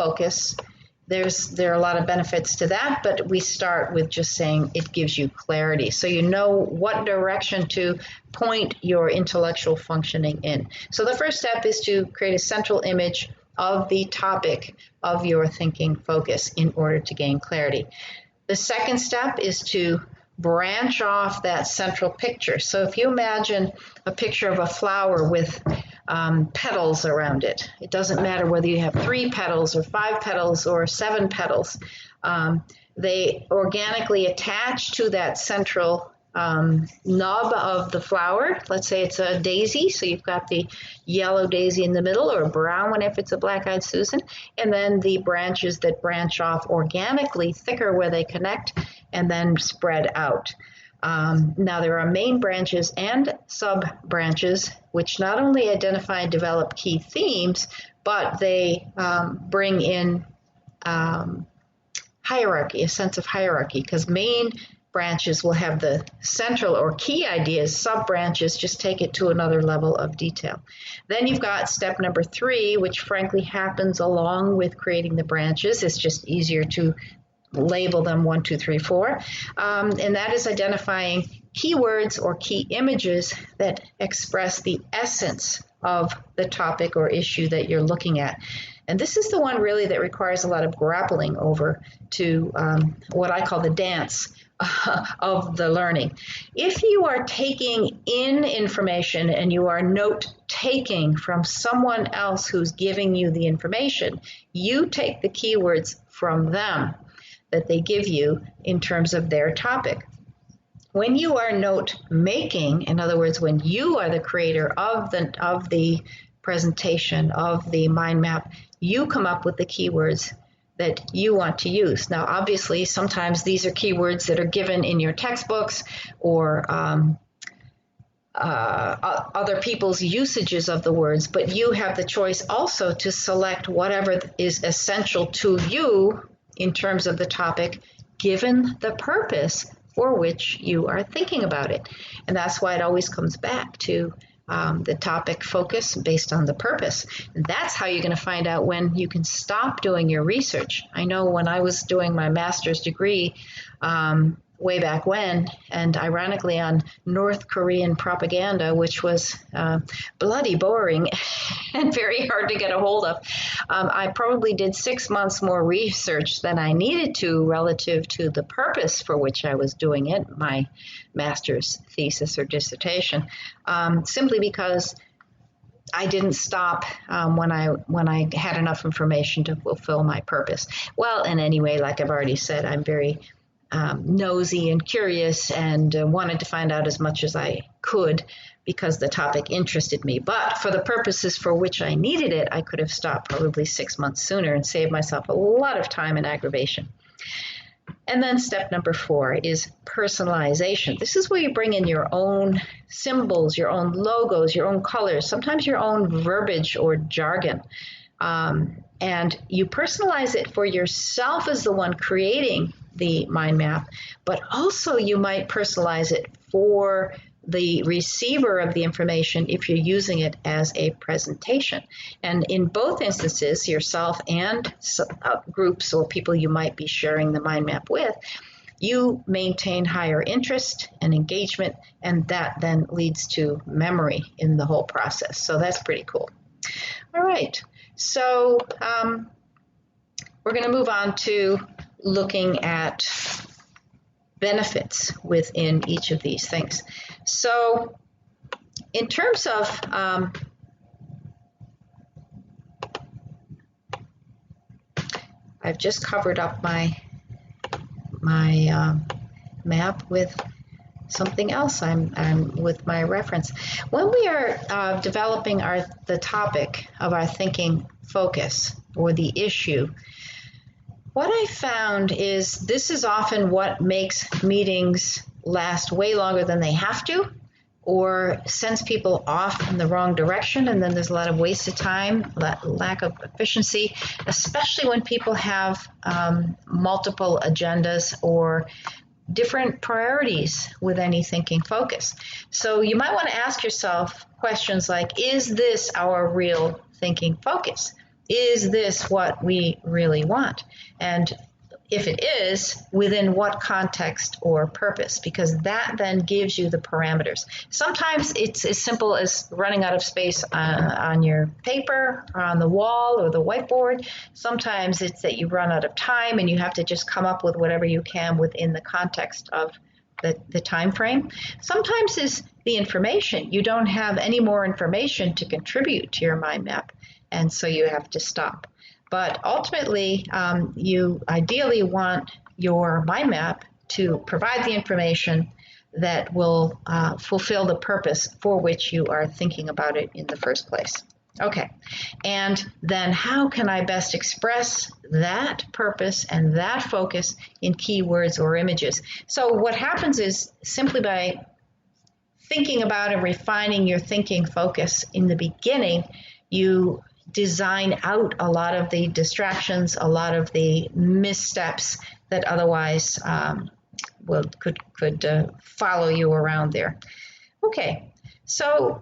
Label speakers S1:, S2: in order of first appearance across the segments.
S1: focus, there are a lot of benefits to that, but we start with just saying it gives you clarity. So you know what direction to point your intellectual functioning in. So the first step is to create a central image of the topic of your thinking focus in order to gain clarity. The second step is to branch off that central picture. So if you imagine a picture of a flower with petals around it, it doesn't matter whether you have 3 petals or 5 petals or 7 petals. They organically attach to that central nub of the flower. Let's say it's a daisy, so you've got the yellow daisy in the middle, or a brown one if it's a black-eyed Susan, and then the branches that branch off organically, thicker where they connect, and then spread out. Now there are main branches and sub-branches, which not only identify and develop key themes, but they bring in hierarchy, a sense of hierarchy, because main branches will have the central or key ideas, sub-branches just take it to another level of detail. Then you've got step number 3, which frankly happens along with creating the branches. It's just easier to label them 1, 2, 3, 4. And that is identifying keywords or key images that express the essence of the topic or issue that you're looking at. And this is the one really that requires a lot of grappling over to what I call the dance of the learning. If you are taking in information and you are note-taking from someone else who's giving you the information, you take the keywords from them that they give you in terms of their topic. When you are note-making, in other words, when you are the creator of the presentation, of the mind map, you come up with the keywords that you want to use. Now, obviously, sometimes these are keywords that are given in your textbooks or other people's usages of the words, but you have the choice also to select whatever is essential to you in terms of the topic, given the purpose for which you are thinking about it. And that's why it always comes back to the topic focus based on the purpose. And that's how you're going to find out when you can stop doing your research. I know when I was doing my master's degree way back when, and ironically on North Korean propaganda, which was bloody boring and very hard to get a hold of, I probably did 6 months more research than I needed to relative to the purpose for which I was doing it, my master's thesis or dissertation, simply because I didn't stop when I had enough information to fulfill my purpose. Well, and anyway, like I've already said, I'm very nosy and curious and wanted to find out as much as I could because the topic interested me. But for the purposes for which I needed it, I could have stopped probably 6 months sooner and saved myself a lot of time and aggravation. And then step number 4 is personalization. This is where you bring in your own symbols, your own logos, your own colors, sometimes your own verbiage or jargon. And you personalize it for yourself as the one creating the mind map, but also you might personalize it for the receiver of the information if you're using it as a presentation. And in both instances, yourself and groups or people you might be sharing the mind map with, you maintain higher interest and engagement, and that then leads to memory in the whole process. So that's pretty cool. All right, so we're going to move on to looking at benefits within each of these things. So in terms of I've just covered up my map with something else. I'm with my reference. When we are developing the topic of our thinking focus or the issue, what I found is this is often what makes meetings last way longer than they have to, or sends people off in the wrong direction, and then there's a lot of wasted time, lack of efficiency, especially when people have multiple agendas or different priorities with any thinking focus. So you might want to ask yourself questions like, is this our real thinking focus? is this what we really want? And if it is, within what context or purpose? Because that then gives you the parameters. Sometimes it's as simple as running out of space on your paper or on the wall or the whiteboard. Sometimes it's that you run out of time and you have to just come up with whatever you can within the context of the time frame. Sometimes it's the information. You don't have any more information to contribute to your mind map, and so you have to stop. But ultimately, you ideally want your mind map to provide the information that will fulfill the purpose for which you are thinking about it in the first place. Okay, and then how can I best express that purpose and that focus in keywords or images? So what happens is simply by thinking about and refining your thinking focus in the beginning, you design out a lot of the distractions, a lot of the missteps that otherwise could follow you around there. Okay, so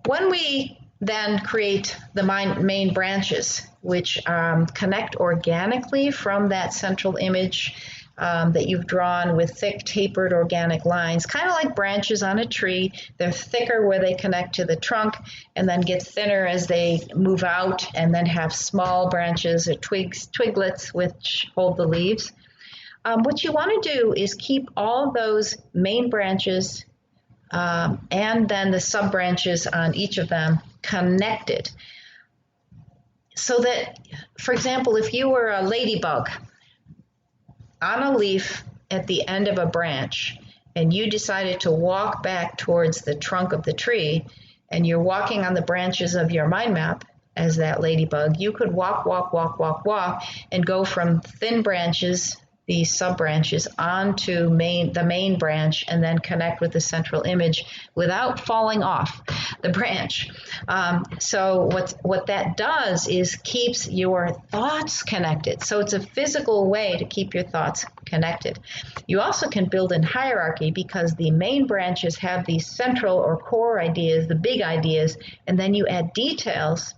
S1: when we then create the main branches, which connect organically from that central image that you've drawn with thick tapered organic lines, kind of like branches on a tree. They're thicker where they connect to the trunk and then get thinner as they move out, and then have small branches or twiglets which hold the leaves. What you want to do is keep all those main branches and then the sub branches on each of them connected, so that, for example, if you were a ladybug on a leaf at the end of a branch and you decided to walk back towards the trunk of the tree, and you're walking on the branches of your mind map as that ladybug, you could walk and go from thin branches, these sub branches, onto the main branch, and then connect with the central image without falling off the branch. So what that does is keeps your thoughts connected. So it's a physical way to keep your thoughts connected. You also can build in hierarchy because the main branches have these central or core ideas, the big ideas, and then you add details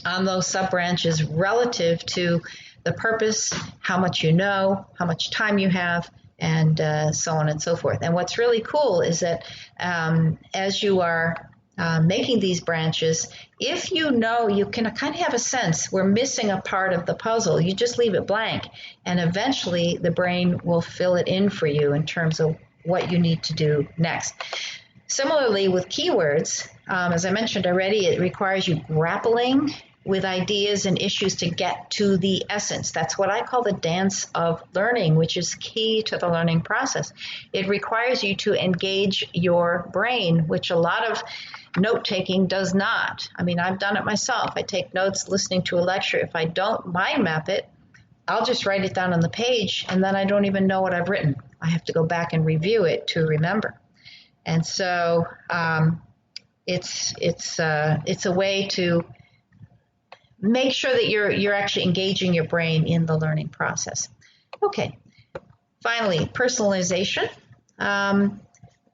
S1: on those sub branches relative to the purpose, how much you know, how much time you have, and so on and so forth. And what's really cool is that as you are making these branches, if you know, you can kind of have a sense we're missing a part of the puzzle, you just leave it blank, and eventually the brain will fill it in for you in terms of what you need to do next. Similarly with keywords, as I mentioned already, it requires you grappling with ideas and issues to get to the essence. That's what I call the dance of learning, which is key to the learning process. It requires you to engage your brain, which a lot of note-taking does not. I mean, I've done it myself. I take notes listening to a lecture. If I don't mind map it, I'll just write it down on the page, and then I don't even know what I've written. I have to go back and review it to remember. And so it's a way to make sure that you're actually engaging your brain in the learning process. Okay, finally, personalization.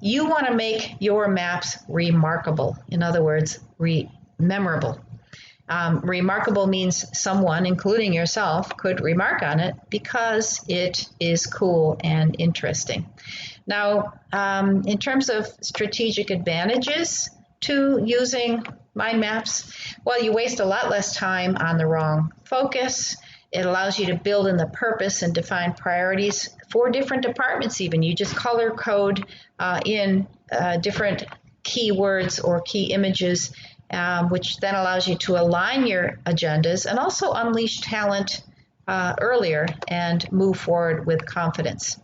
S1: You want to make your maps remarkable. In other words, memorable. Remarkable means someone, including yourself, could remark on it because it is cool and interesting. Now, in terms of strategic advantages to using mind maps, well, you waste a lot less time on the wrong focus. It allows you to build in the purpose and define priorities for different departments even. You just color code in different keywords or key images, which then allows you to align your agendas and also unleash talent earlier and move forward with confidence.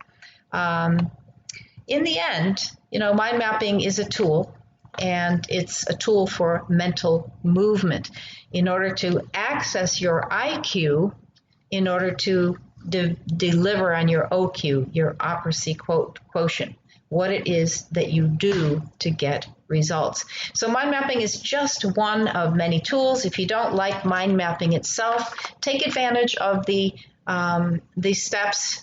S1: In the end, mind mapping is a tool, and it's a tool for mental movement in order to access your IQ, in order to deliver on your OQ, your accuracy quotient, what it is that you do to get results. So mind mapping is just one of many tools. If you don't like mind mapping itself, take advantage of the steps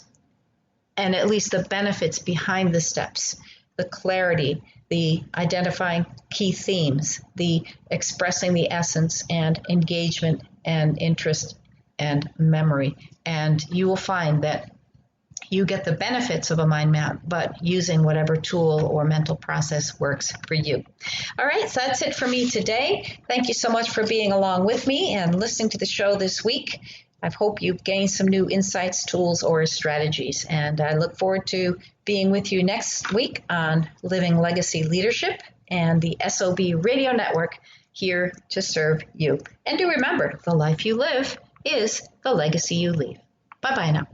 S1: and at least the benefits behind the steps, the clarity, the identifying key themes, the expressing the essence and engagement and interest and memory. And you will find that you get the benefits of a mind map, but using whatever tool or mental process works for you. All right, so that's it for me today. Thank you so much for being along with me and listening to the show this week. I hope you've gained some new insights, tools, or strategies. And I look forward to being with you next week on Living Legacy Leadership and the SOB Radio Network, here to serve you. And do remember, the life you live is the legacy you leave. Bye-bye now.